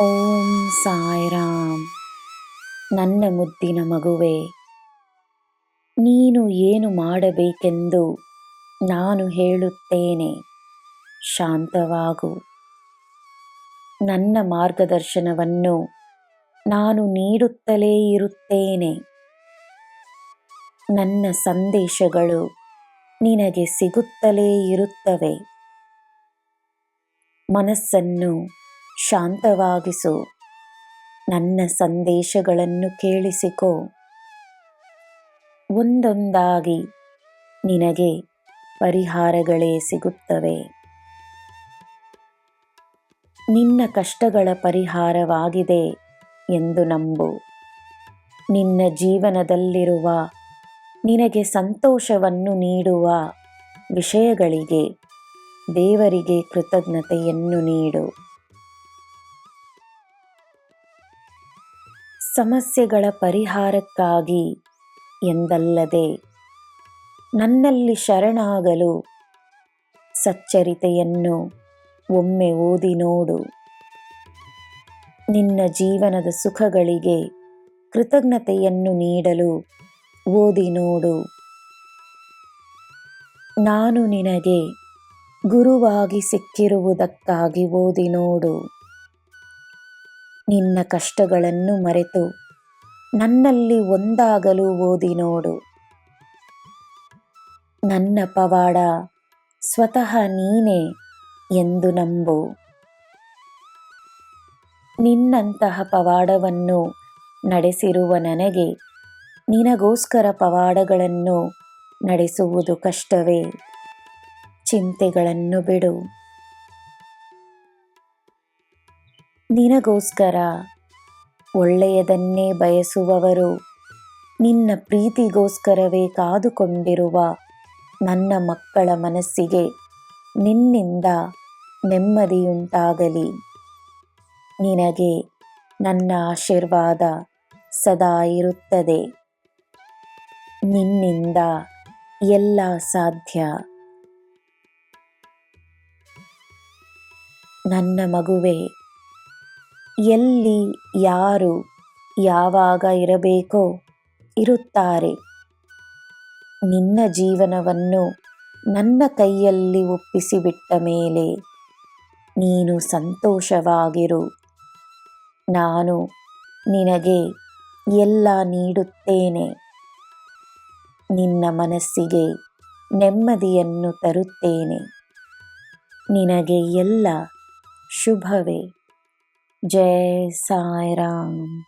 ಓಂ ಸಾಯಿರಾಮ್. ನನ್ನ ಮುದ್ದಿನ ಮಗುವೆ, ನೀನು ಏನು ಮಾಡಬೇಕೆಂದು ನಾನು ಹೇಳುತ್ತೇನೆ. ಶಾಂತವಾಗು. ನನ್ನ ಮಾರ್ಗದರ್ಶನವನ್ನು ನಾನು ನೀಡುತ್ತಲೇ ಇರುತ್ತೇನೆ. ನನ್ನ ಸಂದೇಶಗಳು ನಿನಗೆ ಸಿಗುತ್ತಲೇ ಇರುತ್ತವೆ. ಮನಸ್ಸನ್ನು ಶಾಂತವಾಗಿಸು. ನನ್ನ ಸಂದೇಶಗಳನ್ನು ಕೇಳಿಸಿಕೋ. ಒಂದೊಂದಾಗಿ ನಿನಗೆ ಪರಿಹಾರಗಳೇ ಸಿಗುತ್ತವೆ. ನಿನ್ನ ಕಷ್ಟಗಳ ಪರಿಹಾರವಾಗಿದೆ ಎಂದು ನಂಬು. ನಿನ್ನ ಜೀವನದಲ್ಲಿರುವ ನಿನಗೆ ಸಂತೋಷವನ್ನು ನೀಡುವ ವಿಷಯಗಳಿಗೆ ದೇವರಿಗೆ ಕೃತಜ್ಞತೆಯನ್ನು ನೀಡು. ಸಮಸ್ಯೆಗಳ ಪರಿಹಾರಕ್ಕಾಗಿ ಎಂದಲ್ಲದೆ ನನ್ನಲ್ಲಿ ಶರಣಾಗಲು ಸಚ್ಚರಿತೆಯನ್ನು ಒಮ್ಮೆ ಓದಿ ನೋಡು. ನಿನ್ನ ಜೀವನದ ಸುಖಗಳಿಗೆ ಕೃತಜ್ಞತೆಯನ್ನು ನೀಡಲು ಓದಿ ನೋಡು. ನಾನು ನಿನಗೆ ಗುರುವಾಗಿ ಸಿಕ್ಕಿರುವುದಕ್ಕಾಗಿ ಓದಿ ನೋಡು. ನಿನ್ನ ಕಷ್ಟಗಳನ್ನು ಮರೆತು ನನ್ನಲ್ಲಿ ಒಂದಾಗಲು ಓದಿ ನೋಡು. ನನ್ನ ಪವಾಡ ಸ್ವತಃ ನೀನೇ ಎಂದು ನಂಬು. ನಿನ್ನಂತಹ ಪವಾಡವನ್ನು ನಡೆಸಿರುವ ನನಗೆ ನಿನಗೋಸ್ಕರ ಪವಾಡಗಳನ್ನು ನಡೆಸುವುದು ಕಷ್ಟವೇ? ಚಿಂತೆಗಳನ್ನು ಬಿಡು. ನಿನಗೋಸ್ಕರ ಒಳ್ಳೆಯದನ್ನೇ ಬಯಸುವವರು, ನಿನ್ನ ಪ್ರೀತಿಗೋಸ್ಕರವೇ ಕಾದುಕೊಂಡಿರುವ ನನ್ನ ಮಕ್ಕಳ ಮನಸ್ಸಿಗೆ ನಿನ್ನಿಂದ ನೆಮ್ಮದಿಯುಂಟಾಗಲಿ. ನಿನಗೆ ನನ್ನ ಆಶೀರ್ವಾದ ಸದಾ ಇರುತ್ತದೆ. ನಿನ್ನಿಂದ ಎಲ್ಲ ಸಾಧ್ಯ. ನನ್ನ ಮಗುವೆ, ಎಲ್ಲಿ ಯಾರು ಯಾವಾಗ ಇರಬೇಕೋ ಇರುತ್ತಾರೆ. ನಿನ್ನ ಜೀವನವನ್ನು ನನ್ನ ಕೈಯಲ್ಲಿ ಒಪ್ಪಿಸಿಬಿಟ್ಟ ಮೇಲೆ ನೀನು ಸಂತೋಷವಾಗಿರು. ನಾನು ನಿನಗೆ ಎಲ್ಲ ನೀಡುತ್ತೇನೆ. ನಿನ್ನ ಮನಸ್ಸಿಗೆ ನೆಮ್ಮದಿಯನ್ನು ತರುತ್ತೇನೆ. ನಿನಗೆ ಎಲ್ಲ ಶುಭವೇ. ಜೈ ಸಾಯಿರಾಮ್.